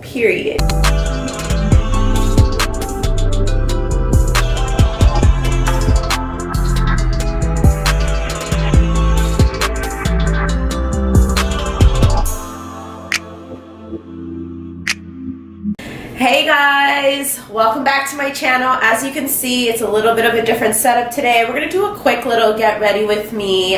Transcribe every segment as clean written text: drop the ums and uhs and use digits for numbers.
period. Hey guys, welcome back to my channel. As you can see, it's a little bit of a different setup today. We're gonna do a quick little get ready with me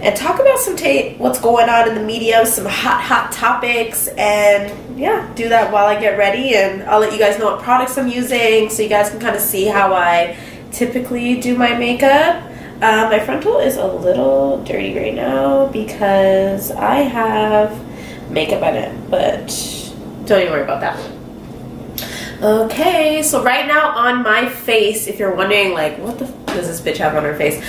and talk about some what's going on in the media, some hot topics, and yeah, do that while I get ready. And I'll let you guys know what products I'm using so you guys can kind of see how I typically do my makeup. My frontal is a little dirty right now because I have makeup on it, but don't even worry about that. Okay, so right now on my face, if you're wondering like what the f does this bitch have on her face,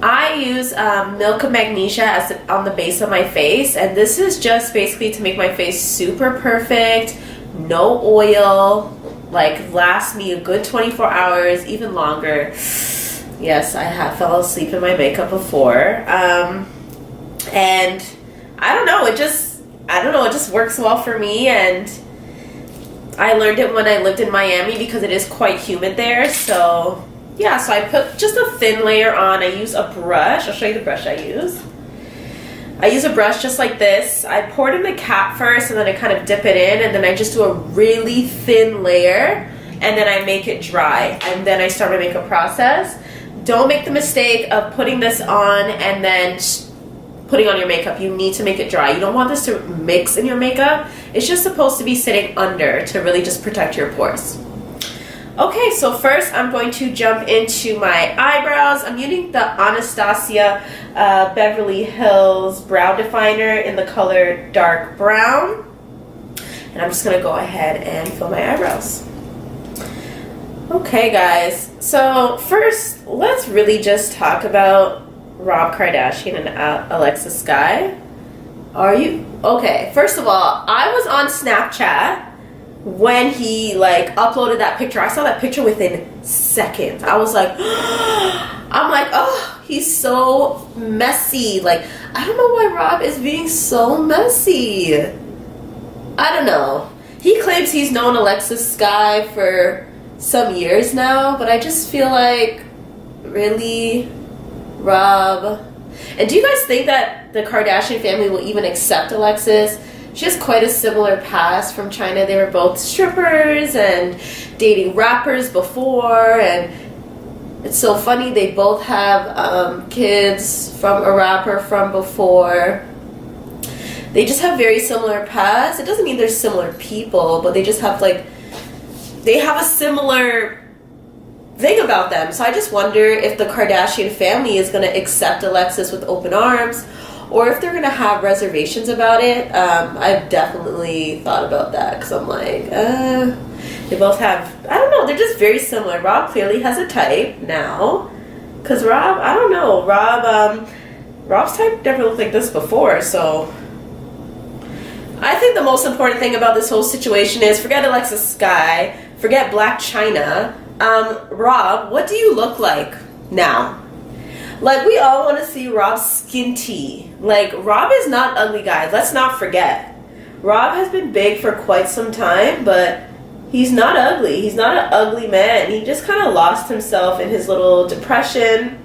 I use Milk of Magnesia on the base of my face, and this is just basically to make my face super perfect, no oil, like last me a good 24 hours, even longer. Yes, I have fell asleep in my makeup before, and I don't know, it just works well for me, and I learned it when I lived in Miami because it is quite humid there. So yeah, so I put just a thin layer on. I use a brush. I'll show you the brush I use. I use a brush just like this. I pour it in the cap first, and then I kind of dip it in, and then I just do a really thin layer, and then I make it dry, and then I start my makeup process. Don't make the mistake of putting this on and then putting on your makeup. You need to make it dry. You don't want this to mix in your makeup. It's just supposed to be sitting under to really just protect your pores. Okay, so first I'm going to jump into my eyebrows. I'm using the Anastasia Beverly Hills Brow Definer in the color dark brown. And I'm just gonna go ahead and fill my eyebrows. Okay guys, so first let's really just talk about Khloe Kardashian and ALEXIS SKYY. Are you okay? First of all, I was on Snapchat when he like uploaded that picture. I saw that picture within seconds. I was like, I'm like, oh, he's so messy. Like, I don't know why Rob is being so messy. I don't know. He claims he's known ALEXIS SKYY for some years now, but I just feel like, really, Rob? And do you guys think that the Kardashian family will even accept Alexis? She has quite a similar past from China. They were both strippers and dating rappers before, and it's so funny, they both have kids from a rapper from before. They just have very similar pasts. It doesn't mean they're similar people, but they just have like, they have a similar thing about them. So I just wonder if the Kardashian family is going to accept Alexis with open arms, or if they're going to have reservations about it. I've definitely thought about that because I'm like, they both have, I don't know, they're just very similar. Rob clearly has a type now, because Rob, I don't know, Rob's type never looked like this before. So I think the most important thing about this whole situation is, forget ALEXIS SKYY, forget BLAC CHYNA. Rob, what do you look like now? Like, we all want to see Rob's skin tea. Like, Rob is not ugly, guys. Let's not forget. Rob has been big for quite some time, but he's not ugly. He's not an ugly man. He just kind of lost himself in his little depression.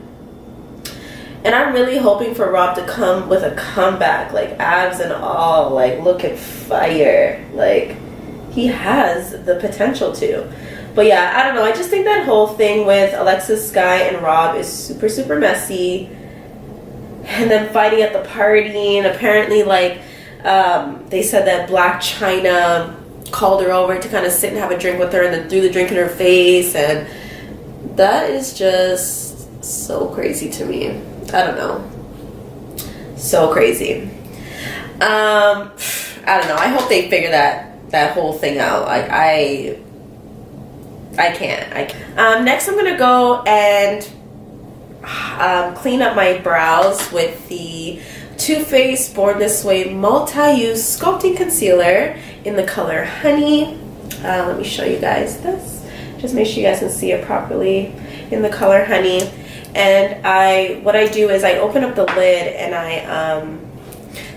And I'm really hoping for Rob to come with a comeback, like abs and all, like looking fire. Like, he has the potential to. But yeah, I don't know. I just think that whole thing with ALEXIS SKYY and Rob is super, super messy. And then fighting at the party, and apparently, like, they said that BLAC CHYNA called her over to kind of sit and have a drink with her, and then threw the drink in her face, and that is just so crazy to me. I don't know. So crazy. I don't know. I hope they figure that whole thing out. Like, I can't. Next, I'm gonna go and clean up my brows with the Too Faced Born This Way multi-use sculpting concealer in the color Honey. Let me show you guys this. Just make sure you guys can see it properly in the color Honey. And what I do is I open up the lid and I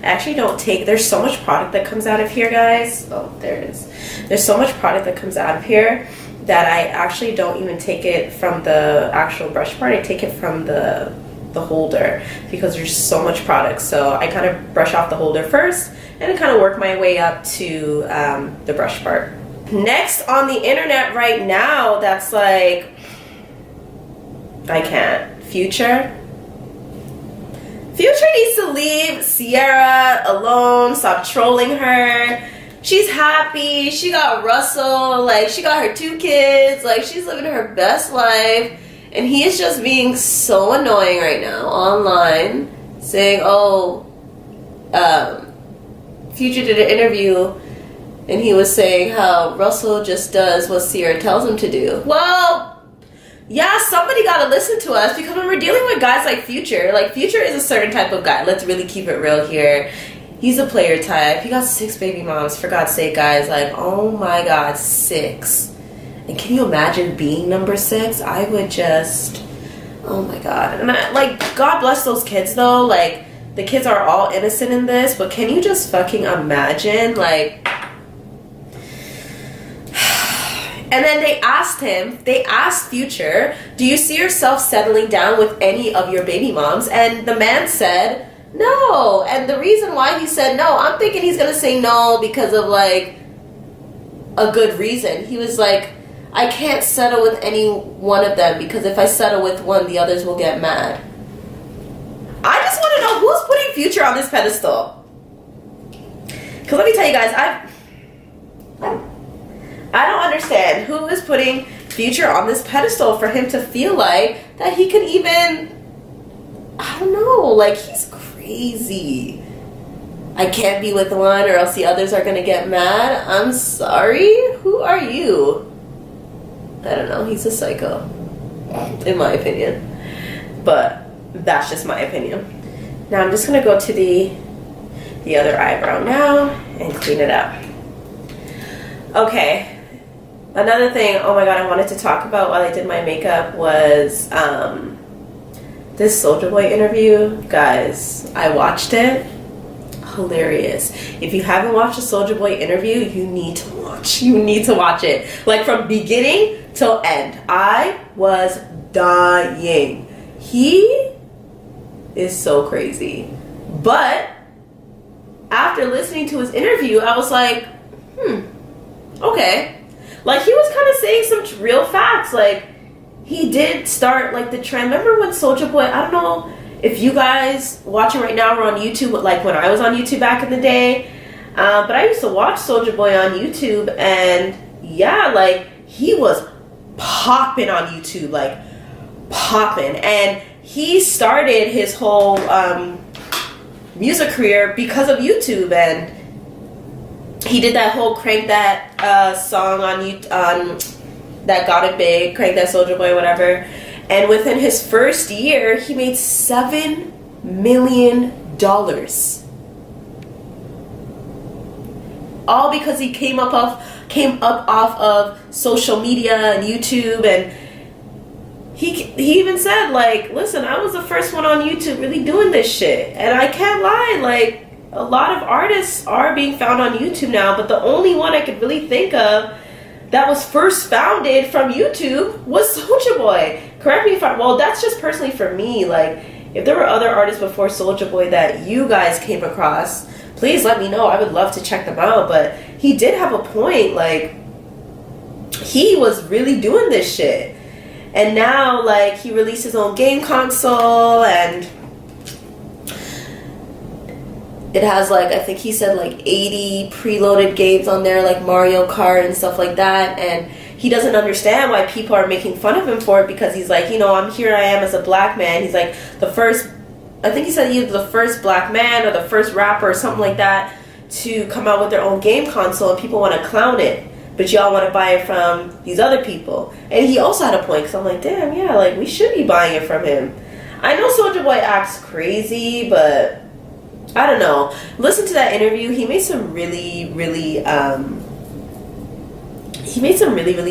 I actually don't take, there's so much product that comes out of here, guys. Oh, there it is. There's so much product that comes out of here that I actually don't even take it from the actual brush part. I take it from the holder because there's so much product. So I kind of brush off the holder first and kind of work my way up to the brush part. Next on the internet right now, that's like, I can't. Future needs to leave Sierra alone. Stop trolling her. She's happy. She got Russell. Like, she got her 2 kids. Like, she's living her best life. And he is just being so annoying right now online, saying, oh, Future did an interview and he was saying how Russell just does what Sierra tells him to do. Well, yeah, somebody gotta listen to us, because when we're dealing with guys like Future is a certain type of guy. Let's really keep it real here. He's a player type. He got 6 baby moms, for God's sake, guys. Like, oh my God, 6. And can you imagine being number 6? I would just, oh my God. And like, God bless those kids though. Like, the kids are all innocent in this, but can you just fucking imagine, like, and then they asked Future, do you see yourself settling down with any of your baby moms? And the man said no. And the reason why he said no, I'm thinking he's gonna say no because of like a good reason. He was like, I can't settle with any one of them because if I settle with one, the others will get mad. I just want to know who's putting Future on this pedestal. Because let me tell you guys, I don't understand who is putting Future on this pedestal for him to feel like that he can even, I don't know, like, he's crazy. I can't be with one or else the others are going to get mad. I'm sorry? Who are you? I don't know. He's a psycho, in my opinion. But that's just my opinion. Now I'm just going to go to the other eyebrow now and clean it up. Okay. Another thing, oh my God, I wanted to talk about while I did my makeup was this SOULJA BOY interview. Guys, I watched it. Hilarious. If you haven't watched a SOULJA BOY interview, you need to watch. You need to watch it. Like, from beginning till end. I was dying. He is so crazy. But after listening to his interview, I was like, okay. Like, he was kind of saying some real facts. Like, he did start, like, the trend. Remember when SOULJA BOY, I don't know if you guys watching right now were on YouTube, like when I was on YouTube back in the day. But I used to watch SOULJA BOY on YouTube, and yeah, like, he was popping on YouTube, like, popping. And he started his whole music career because of YouTube, and he did that whole Crank That song on that got it big, Crank That SOULJA BOY, whatever. And within his first year, he made $7 million. All because he came up off of social media and YouTube, and he even said, like, listen, I was the first one on YouTube really doing this shit. And I can't lie, like, a lot of artists are being found on YouTube now, but the only one I could really think of that was first founded from YouTube was SOULJA BOY. Correct me if I'm, well, that's just personally for me. Like, if there were other artists before SOULJA BOY that you guys came across, please let me know. I would love to check them out. But he did have a point. Like, he was really doing this shit. And now, like, he released his own game console, and it has, like, I think he said, like, 80 preloaded games on there, like Mario Kart and stuff like that. And he doesn't understand why people are making fun of him for it, because he's like, you know, I am as a black man. He's like the first, I think he said he was the first black man or the first rapper or something like that to come out with their own game console, and people want to clown it, but y'all want to buy it from these other people. And he also had a point, because I'm like, damn, yeah, like, we should be buying it from him. I know SOULJA BOY acts crazy, but I don't know. Listen to that interview. He made some really, really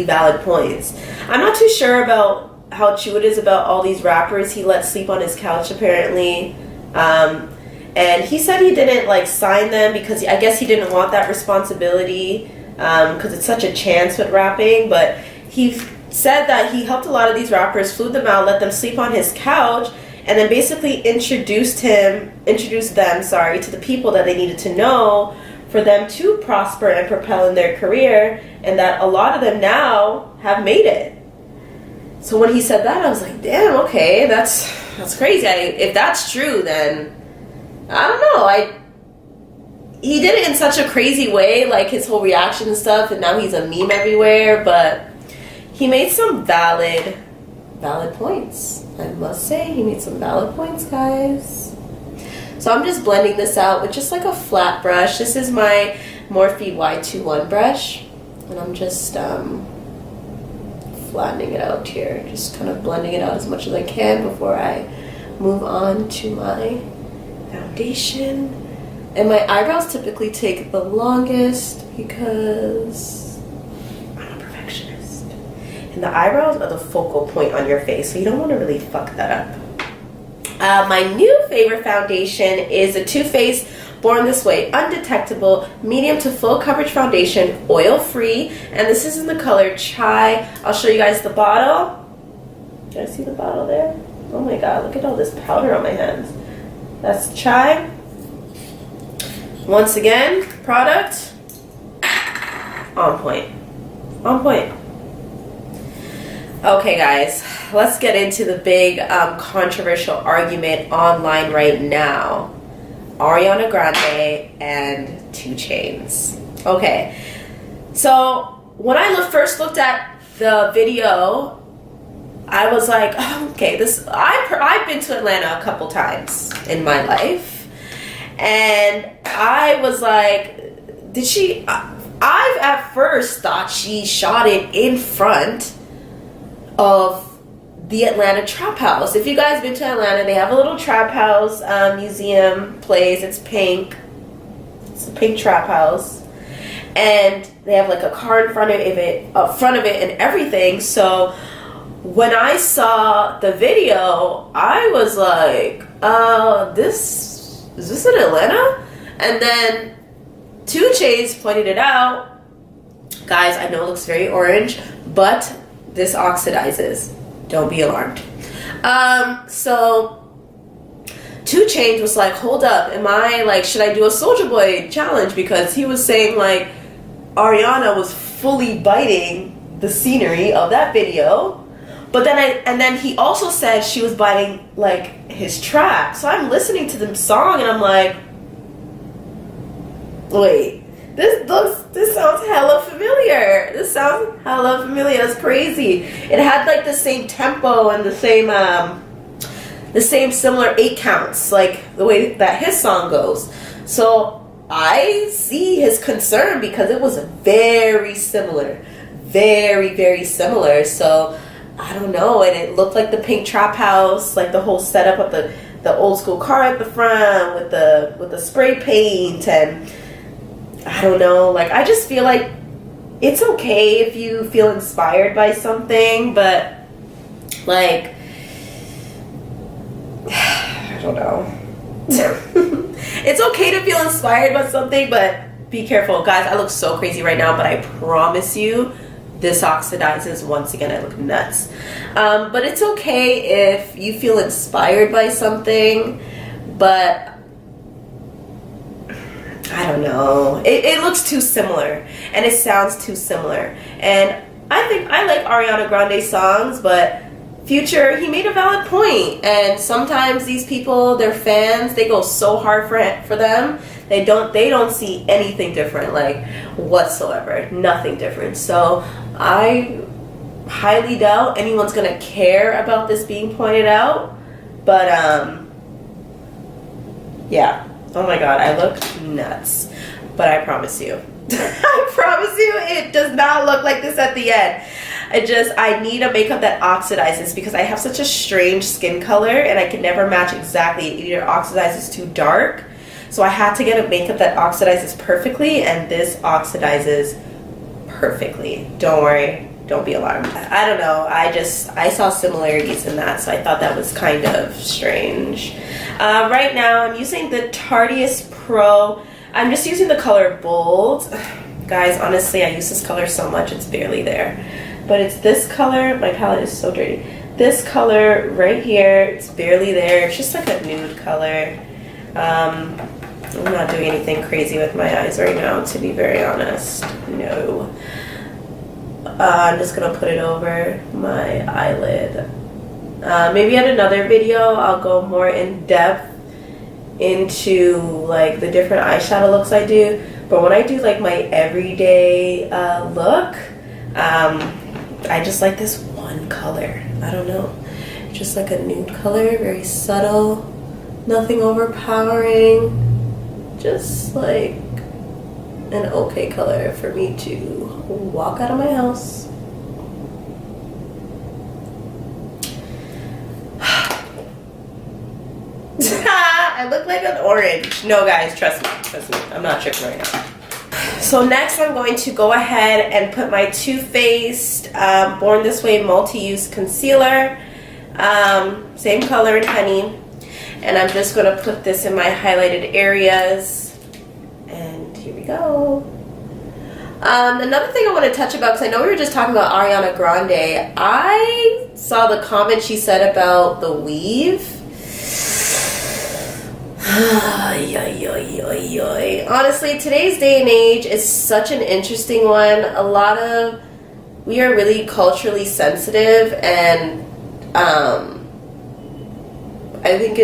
valid points. I'm not too sure about how true it is about all these rappers he let sleep on his couch, apparently. And and he said he didn't like sign them because I guess he didn't want that responsibility because it's such a chance with rapping. But he said that he helped a lot of these rappers, flew them out, let them sleep on his couch, and then basically introduced them, to the people that they needed to know for them to prosper and propel in their career, and that a lot of them now have made it. So when he said that, I was like, damn, okay, that's crazy. If that's true, then I don't know. He did it in such a crazy way, like his whole reaction and stuff, and now he's a meme everywhere, but he made some valid points. I must say, he made some valid points, guys. So I'm just blending this out with just like a flat brush. This is my Morphe Y21 brush, and I'm just flattening it out here, just kind of blending it out as much as I can before I move on to my foundation. And my eyebrows typically take the longest because I'm a perfectionist, and the eyebrows are the focal point on your face, so you don't want to really fuck that up. My new favorite foundation is a Too Faced Born This Way Undetectable Medium to Full Coverage Foundation, oil free, and this is in the color Chai. I'll show you guys the bottle. Can I see the bottle there? Oh my god, look at all this powder on my hands. That's Chai. Once again, product on point. On point. Okay, guys, let's get into the big controversial argument online right now. Ariana Grande and 2 Chainz. Okay, so when I first looked at the video, I was like, oh, okay, I've been to Atlanta a couple times in my life, and I was like, did she? I at first thought she shot it in front of the Atlanta Trap House. If you guys been to Atlanta, they have a little Trap House museum place. It's pink. It's a pink Trap House, and they have like a car in front of it, and everything. So when I saw the video, I was like, is this in Atlanta? And then 2 Chainz pointed it out. Guys, I know it looks very orange, but this oxidizes. Don't be alarmed. So 2 Chainz was like, hold up, should I do a SOULJA BOY challenge? Because he was saying like Ariana was fully biting the scenery of that video. But then he also said she was biting like his track. So I'm listening to the song and I'm like, wait, this sounds hella familiar. This sounds hella familiar. That's crazy. It had like the same tempo and the same similar 8 counts, like the way that his song goes. So I see his concern because it was very similar, very, very similar. So I don't know, and it looked like the pink Trap House, like the whole setup of the old school car at the front with the spray paint, and I don't know, like I just feel like it's okay if you feel inspired by something, but like I don't know. It's okay to feel inspired by something, but be careful. Guys, I look so crazy right now, but I promise you this oxidizes. Once again, I look nuts. But it's okay if you feel inspired by something, but I don't know. It looks too similar, and it sounds too similar. And I think I like Ariana Grande songs, but Future, he made a valid point. And sometimes these people, their fans, they go so hard for them. They don't see anything different, like whatsoever, nothing different. So I highly doubt anyone's gonna care about this being pointed out. But yeah. Oh my god, I look nuts. But I promise you, I promise you, it does not look like this at the end. I need a makeup that oxidizes because I have such a strange skin color and I can never match exactly. It either oxidizes too dark. So I had to get a makeup that oxidizes perfectly, and this oxidizes perfectly. Don't worry. don't be alarmed. I don't know. I saw similarities in that, so I thought that was kind of strange. Right now, I'm using the Tarteist Pro. I'm just using the color Bold. Guys, honestly, I use this color so much, it's barely there. But it's this color. My palette is so dirty. This color right here, it's barely there. It's just like a nude color. I'm not doing anything crazy with my eyes right now, to be very honest. No. I'm just gonna put it over my eyelid. Maybe in another video, I'll go more in depth into like the different eyeshadow looks I do. But when I do like my everyday look, I just like this one color. I don't know. Just like a nude color, very subtle, nothing overpowering. Just like an okay color for me to walk out of my house. I look like an orange. No guys, trust me, I'm not tripping right now. So next I'm going to go ahead and put my Too Faced Born This Way Multi-Use Concealer. Same color in Honey. And I'm just going to put this in my highlighted areas. And here we go. Another thing I want to touch about, because I know we were just talking about Ariana Grande. I saw the comment she said about the weave. Honestly, today's day and age is such an interesting one. We are really culturally sensitive, and I think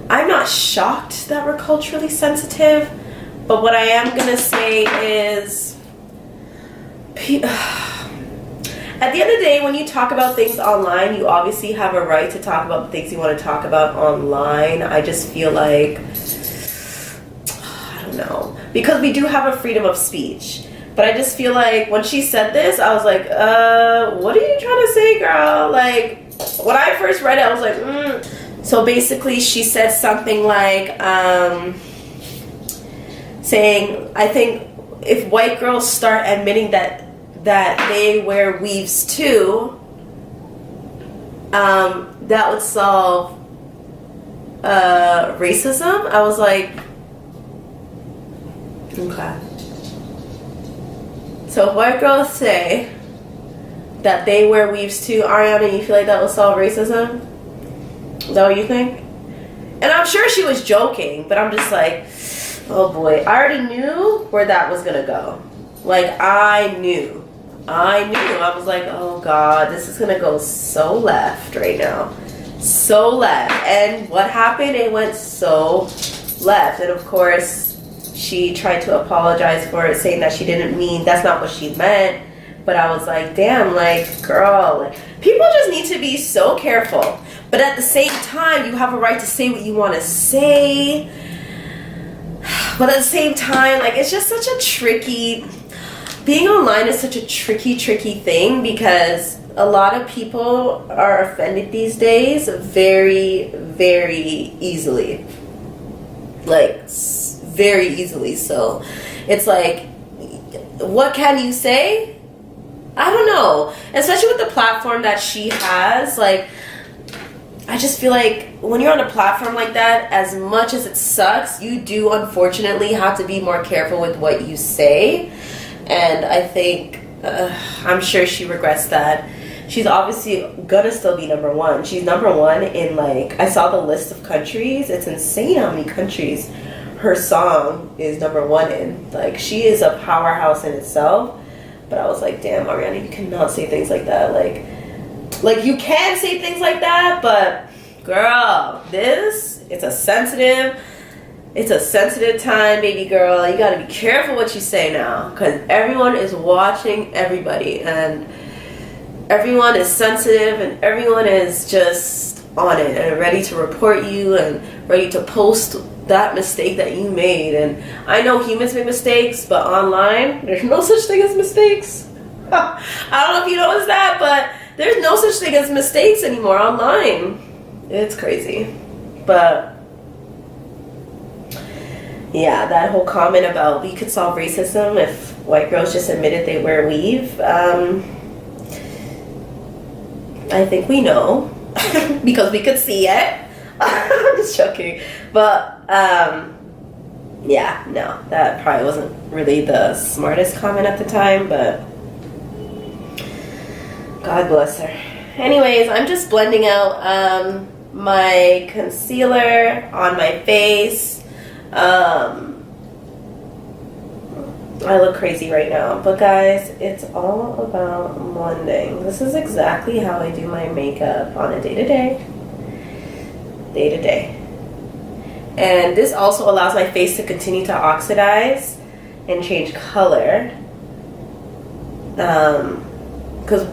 I'm not shocked that we're culturally sensitive, but what I am gonna say is, at the end of the day, when you talk about things online, you obviously have a right to talk about the things you want to talk about online. I just feel like, I don't know, because we do have a freedom of speech. But I just feel like when she said this, I was like, what are you trying to say, girl? Like, when I first read it, I was like, So basically, she said something like, saying, I think if white girls start admitting that they wear weaves too, that would solve racism. I was like, okay. So if white girls say that they wear weaves too, Ariana, you feel like that will solve racism? Is that what you think? And I'm sure she was joking, but I'm just like, oh boy. I already knew where that was gonna go. Like, I knew. I was like, oh God, this is gonna go so left right now. So left. And what happened? It went so left. And of course, she tried to apologize for it, saying that she didn't mean, that's not what she meant. But I was like, damn, like, girl, like, people just need to be so careful. But at the same time, you have a right to say what you want to say. But at the same time, like, it's just such a tricky, being online is such a tricky thing, because a lot of people are offended these days very, very easily. Like, very easily. So it's like, what can you say? I don't know. Especially with the platform that she has, like, I just feel like when you're on a platform like that, as much as it sucks, you do unfortunately have to be more careful with what you say. And I think, I'm sure she regrets that. She's obviously gonna still be #1. She's #1 in, like, I saw the list of countries. It's insane how many countries her song is #1 in. Like, she is a powerhouse in itself. But I was like, damn, Ariana, you cannot say things like that. Like you can say things like that, but girl, it's a sensitive time, baby girl. You gotta be careful what you say now, because everyone is watching everybody, and everyone is sensitive, and everyone is just on it and ready to report you and ready to post that mistake that you made. And I know humans make mistakes, but online, there's no such thing as mistakes. I don't know if you noticed that, but there's no such thing as mistakes anymore online. It's crazy. But Yeah, that whole comment about we could solve racism if white girls just admitted they wear weave. I think we know because we could see it. I'm just joking. But yeah, no, that probably wasn't really the smartest comment at the time, but God bless her. Anyways, I'm just blending out my concealer on my face. I look crazy right now, but guys, it's all about blending. This is exactly how I do my makeup on a day-to-day. And this also allows my face to continue to oxidize and change color. Because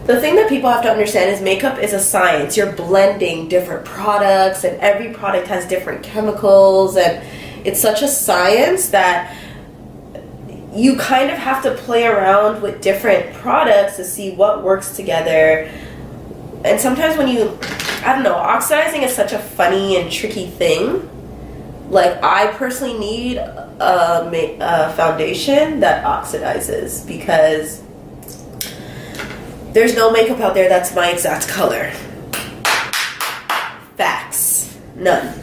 the thing that people have to understand is makeup is a science. You're blending different products, and every product has different chemicals, and it's such a science that you kind of have to play around with different products to see what works together. And sometimes when you, I don't know, oxidizing is such a funny and tricky thing. Like, I personally need a foundation that oxidizes, because there's no makeup out there that's my exact color. Facts. None.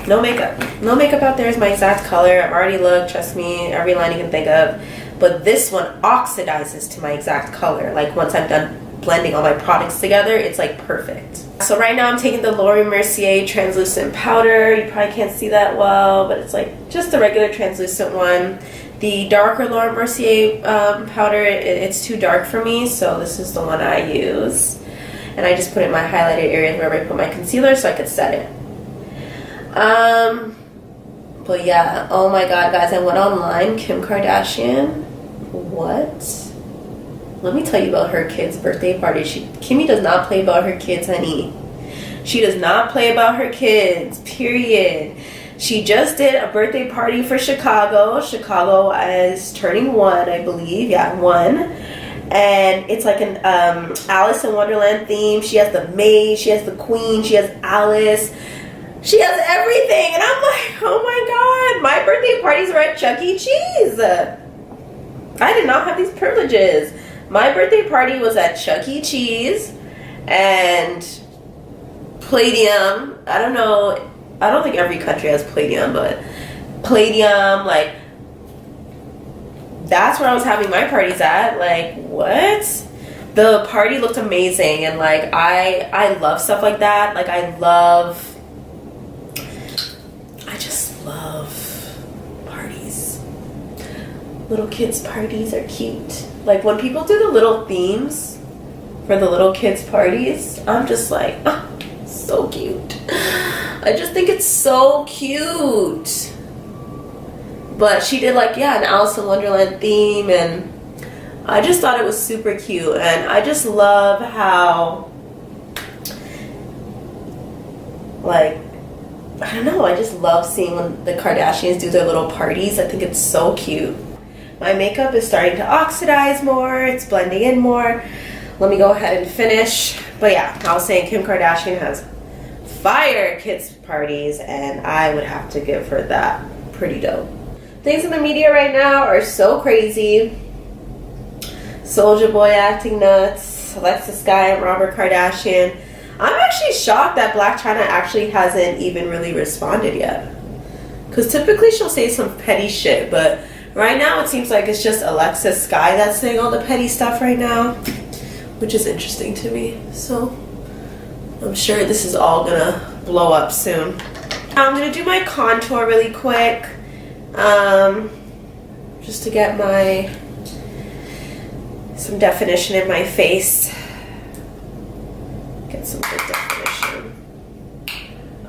No makeup. No makeup out there is my exact color. I've already looked, trust me, every line you can think of. But this one oxidizes to my exact color. Like, once I'm done blending all my products together, it's like perfect. So right now I'm taking the Mercier translucent powder. You probably can't see that well, but it's like just a regular translucent one. The darker Mercier powder, it's too dark for me, so this is the one I use. And I just put it in my highlighted areas wherever I put my concealer so I could set it. But yeah, oh my god, guys, I went online. Kim Kardashian, what? Let me tell you about her kid's birthday party. Kimmy does not play about her kids, honey. She does not play about her kids, period. She just did a birthday party for Chicago. Chicago is turning 1, I believe. Yeah, 1. And it's like an Alice in Wonderland theme. She has the maid, she has the queen, she has Alice. She has everything. And I'm like, oh my god, my birthday parties were at Chuck E. Cheese. I did not have these privileges. My birthday party was at Chuck E. Cheese and Palladium. I don't know. I don't think every country has Palladium, but Palladium, like, that's where I was having my parties at. Like, what? The party looked amazing, and like, I love stuff like that. Like, I just love parties. Little kids' parties are cute. Like, when people do the little themes for the little kids' parties, I'm just like, oh, so cute. I just think it's so cute. But she did, like, yeah, an Alice in Wonderland theme, and I just thought it was super cute. And I just love how, like, I don't know, I just love seeing when the Kardashians do their little parties. I think it's so cute. My makeup is starting to oxidize more. It's blending in more. Let me go ahead and finish. But yeah, I was saying Kim Kardashian has fire kids parties, and I would have to give her that. Pretty dope. Things in the media right now are so crazy. SOULJA BOY acting nuts. ALEXIS SKYY and Robert Kardashian. I'm actually shocked that BLAC CHYNA actually hasn't even really responded yet. Because typically she'll say some petty shit, but right now it seems like it's just ALEXIS SKYY that's saying all the petty stuff right now, which is interesting to me. So I'm sure this is all gonna blow up soon. I'm gonna do my contour really quick, just to get some definition in my face. Get some good definition.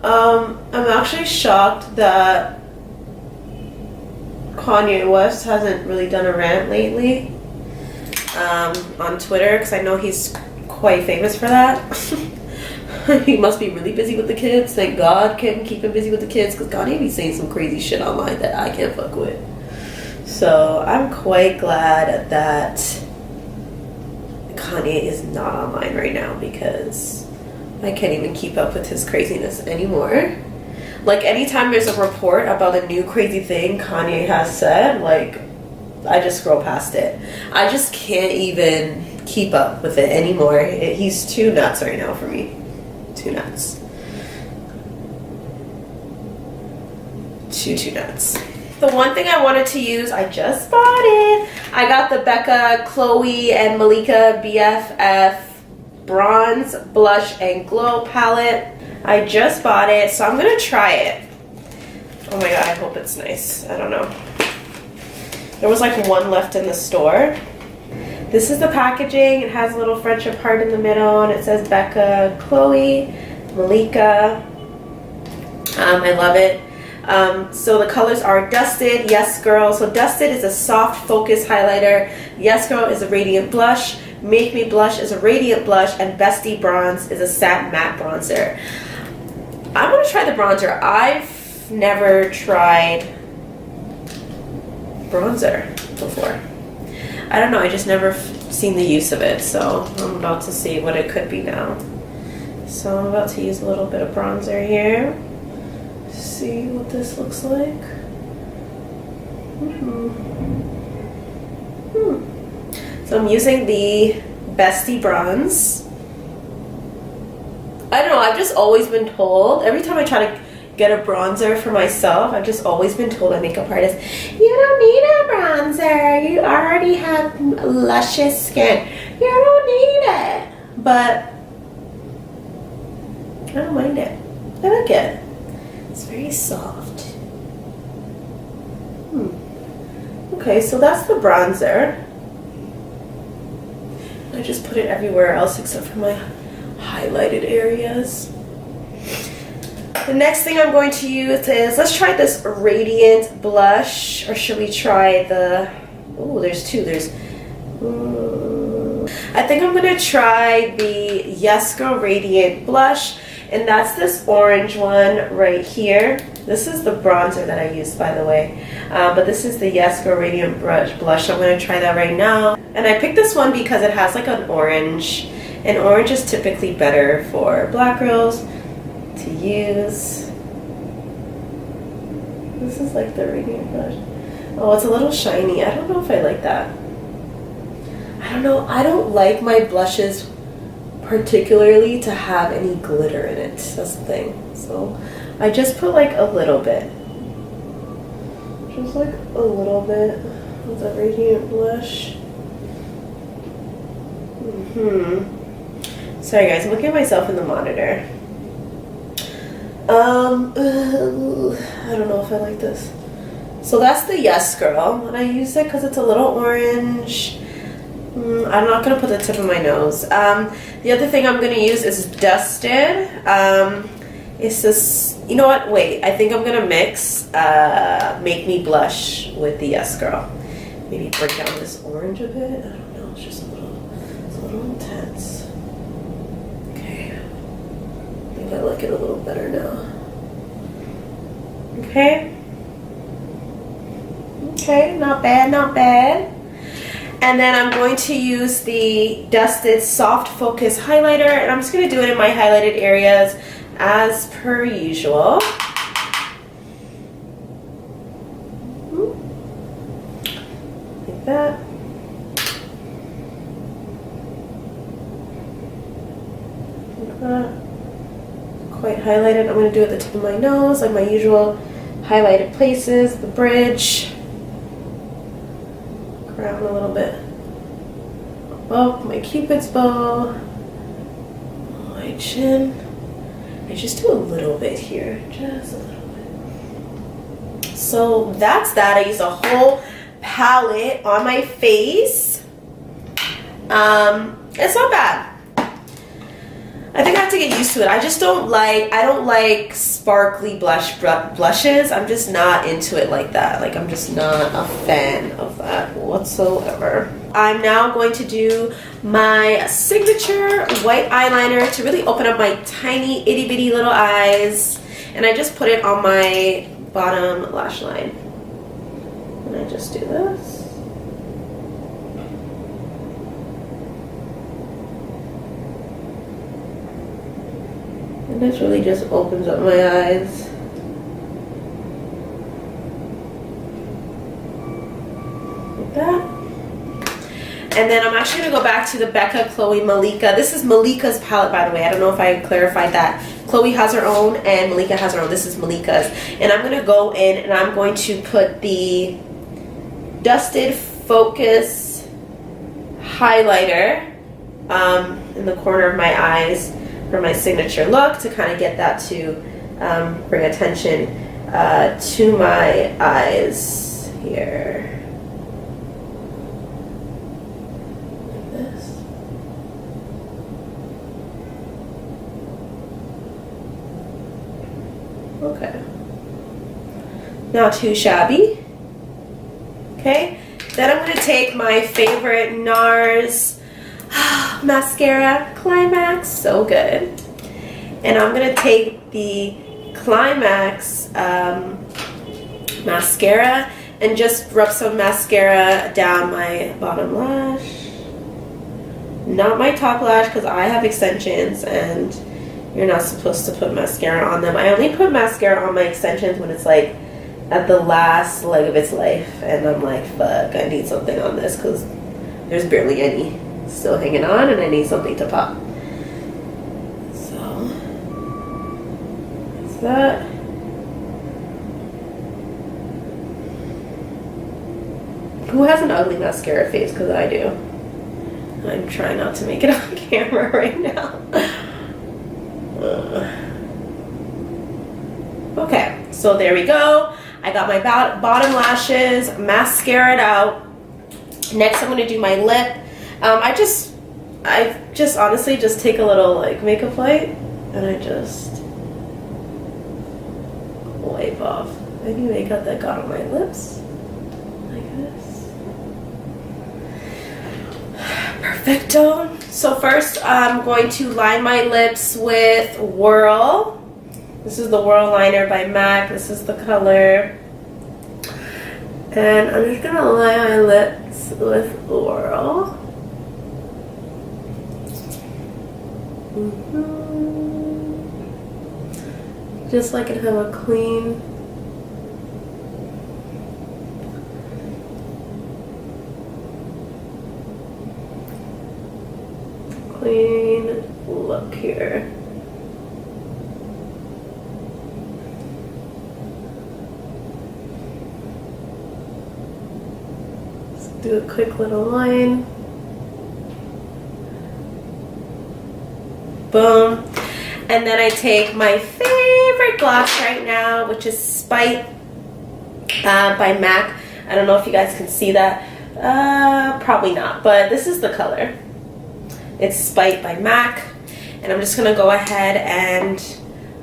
I'm actually shocked that Kanye West hasn't really done a rant lately on Twitter, because I know he's quite famous for that. He must be really busy with the kids. Thank God Kim keep him busy with the kids, because Kanye be saying some crazy shit online that I can't fuck with. So I'm quite glad that Kanye is not online right now, because I can't even keep up with his craziness anymore. Like anytime there's a report about a new crazy thing Kanye has said, like I just scroll past it. I just can't even keep up with it anymore. He's too nuts right now for me. Too nuts. Too nuts. The one thing I wanted to use, I just bought it. I got the Becca, Khloe, and Malika BFF Bronze, Blush, and Glow palette. I just bought it, so I'm gonna try it. Oh my god, I hope it's nice. I don't know. There was like one left in the store. This is the packaging. It has a little friendship heart in the middle, and it says Becca, Khloe, Malika. I love it. So the colors are Dusted, Yes Girl. So Dusted is a soft focus highlighter. Yes Girl is a radiant blush. Make Me Blush is a radiant blush. And Bestie Bronze is a satin matte bronzer. I want to try the bronzer. I've never tried bronzer before. I don't know. I just never seen the use of it. So I'm about to see what it could be now. So I'm about to use a little bit of bronzer here. See what this looks like. So I'm using the Bestie Bronze. I don't know, I've just always been told, every time I try to get a bronzer for myself, I've just always been told by makeup artists, you don't need a bronzer, you already have luscious skin, you don't need it. But I don't mind it. I like it. It's very soft. Okay, so that's the bronzer. I just put it everywhere else except for my highlighted areas. The next thing I'm going to use is, let's try this radiant blush, or should we try the, oh, there's two. There's, I think I'm gonna try the Yes Girl Radiant Blush. And that's this orange one right here. This is the bronzer that I used, by the way. But this is the Yes Girl Radiant Blush. I'm going to try that right now. And I picked this one because it has like an orange. And orange is typically better for black girls to use. This is like the Radiant Blush. Oh, it's a little shiny. I don't know if I like that. I don't know. I don't like my blushes particularly to have any glitter in it. That's the thing. So I just put like a little bit. Just like a little bit of the Radiant Blush. Sorry guys, I'm looking at myself in the monitor. I don't know if I like this. So that's the Yes Girl, and I use it because it's a little orange. I'm not going to put the tip of my nose. The other thing I'm going to use is Dusted. It's this, you know what, wait, I think I'm going to mix Make Me Blush with the Yes Girl. Maybe break down this orange a bit. I don't know, it's just it's a little intense. Okay. I think I like it a little better now. Okay. Okay, not bad, not bad. And then I'm going to use the Dusted Soft Focus Highlighter, and I'm just going to do it in my highlighted areas as per usual. Like that. Like that. Quite highlighted. I'm going to do it at the tip of my nose, like my usual highlighted places, the bridge. Crown a little bit above my Cupid's bow, my chin. I just do a little bit here, just a little bit. So that's that. I use a whole palette on my face. It's not bad. I think I have to get used to it. I just don't like sparkly blushes. I'm just not into it like that. Like, I'm just not a fan of that whatsoever. I'm now going to do my signature white eyeliner to really open up my tiny itty bitty little eyes. And I just put it on my bottom lash line. And I just do this. And this really just opens up my eyes. that. And then I'm actually gonna go back to the Becca, Khloe, Malika. This is Malika's palette, by the way. I don't know if I clarified that. Khloe has her own and Malika has her own. This is Malika's. And I'm gonna go in and I'm going to put the Dusted Focus highlighter in the corner of my eyes for my signature look to kind of get that to bring attention to my eyes here. Okay, not too shabby. Okay, then I'm going to take my favorite NARS mascara, Climax, so good. And I'm going to take the Climax mascara and just rub some mascara down my bottom lash. Not my top lash because I have extensions and you're not supposed to put mascara on them. I only put mascara on my extensions when it's like at the last leg of its life and I'm like, fuck, I need something on this because there's barely any still hanging on and I need something to pop. So that's that. Who has an ugly mascara face? Because I do. I'm trying not to make it on camera right now. Okay, so there we go. I got my bottom lashes mascaraed out. Next I'm going to do my lip. I just honestly just take a little like makeup wipe and I just wipe off any makeup that got on my lips like this. Perfecto. So first I'm going to line my lips with Whirl. This is the Whirl liner by MAC. This is the color. And I'm just going to line my lips with Whirl. Just so I can have a clean look here. Just do a quick little line. Boom. And then I take my favorite gloss right now, which is Spite by MAC. I don't know if you guys can see that. Probably not, but this is the color. It's Spite by MAC. And I'm just going to go ahead and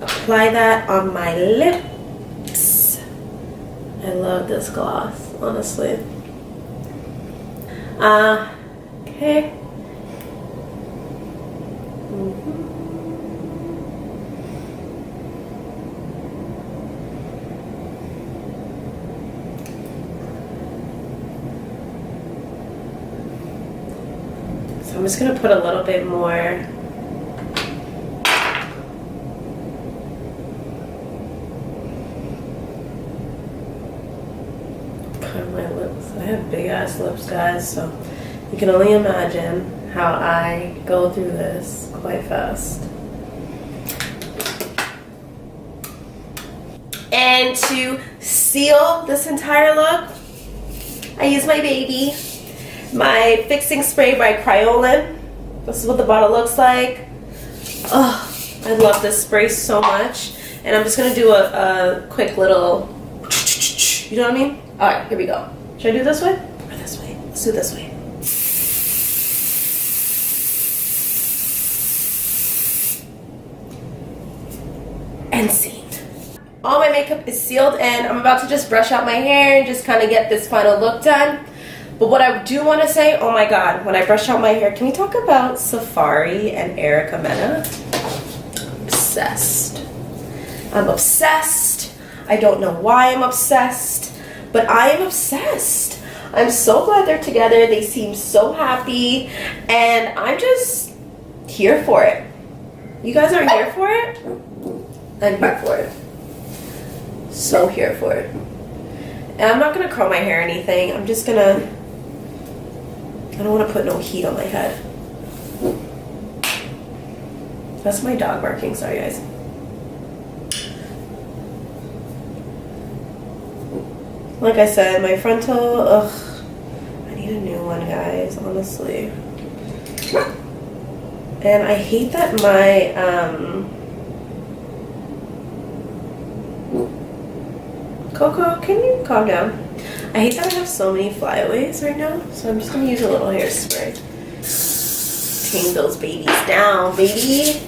apply that on my lips. I love this gloss, honestly. Okay. So I'm just going to put a little bit more on my lips. I have big ass lips, guys, so you can only imagine how I go through this quite fast. And to seal this entire look, I use my baby, my fixing spray by Kryolan. This is what the bottle looks like. Oh, I love this spray so much. And I'm just gonna do a quick little, you know what I mean? All right, here we go. Should I do this way or this way? Let's do this way. And scene. All my makeup is sealed and I'm about to just brush out my hair and just kind of get this final look done. But what I do want to say, oh my god, when I brush out my hair, can we talk about Safaree and Erica Mena? Obsessed. I'm obsessed. I don't know why I'm obsessed, but I am obsessed. I'm so glad they're together. They seem so happy and I'm just here for it. You guys are here for it? I'm here for it. So here for it. And I'm not going to curl my hair or anything. I'm just going to I don't want to put no heat on my head. That's my dog barking, sorry guys. Like I said, my frontal, ugh, I need a new one, guys, honestly. And I hate that my, Coco, can you calm down? I hate that I have so many flyaways right now, so I'm just gonna use a little hairspray. Tame those babies down, baby.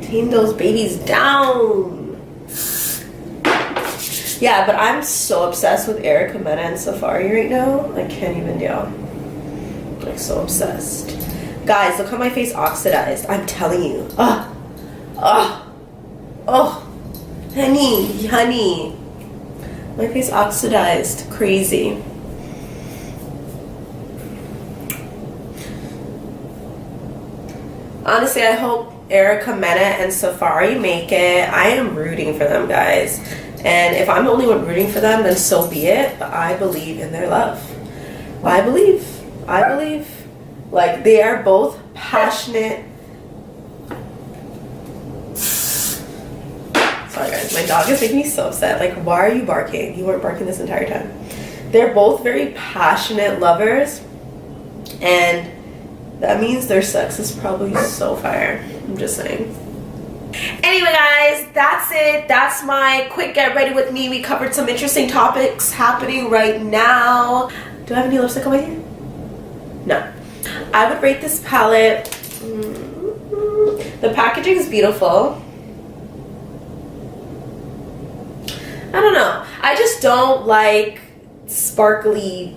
Tame those babies down. Yeah, but I'm so obsessed with Erica, MENA, and Safaree right now. I can't even deal. Like, so obsessed. Guys, look how my face oxidized. I'm telling you. Oh, honey. My face oxidized. Crazy. Honestly, I hope Erica, MENA, and Safaree make it. I am rooting for them, guys. And if I'm the only one rooting for them, then so be it. But I believe in their love. I believe. Like, they are both passionate. Sorry guys, my dog is making me so upset. Like, why are you barking? You weren't barking this entire time. They're both very passionate lovers. And that means their sex is probably so fire. I'm just saying. Anyway guys, that's it. That's my quick get ready with me. We covered some interesting topics happening right now. Do I have any lipstick on my hair? No. I would rate this palette. The packaging is beautiful. I don't know. I just don't like sparkly,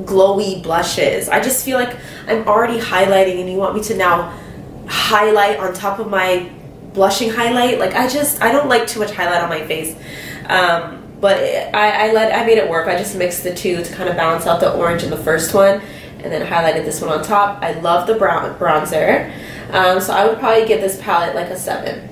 glowy blushes. I just feel like I'm already highlighting and you want me to now highlight on top of my blushing highlight. Like, I don't like too much highlight on my face. But I made it work. I just mixed the two to kind of balance out the orange in the first one and then highlighted this one on top. I love the bronzer. So I would probably give this palette like a 7.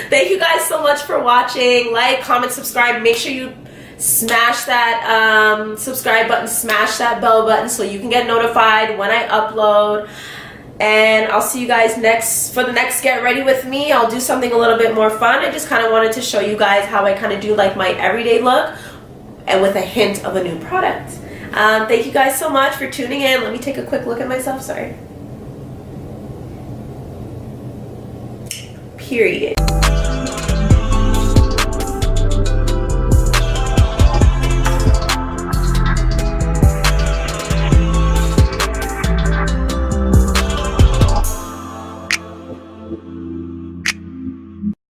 Thank you guys so much for watching. Like, comment, subscribe. Make sure you smash that subscribe button, smash that bell button so you can get notified when I upload. And I'll see you guys for the next get ready with me. I'll do something a little bit more fun. I just kind of wanted to show you guys how I kind of do like my everyday look and with a hint of a new product. Thank you guys so much for tuning in. Let me take a quick look at myself. Sorry. Period.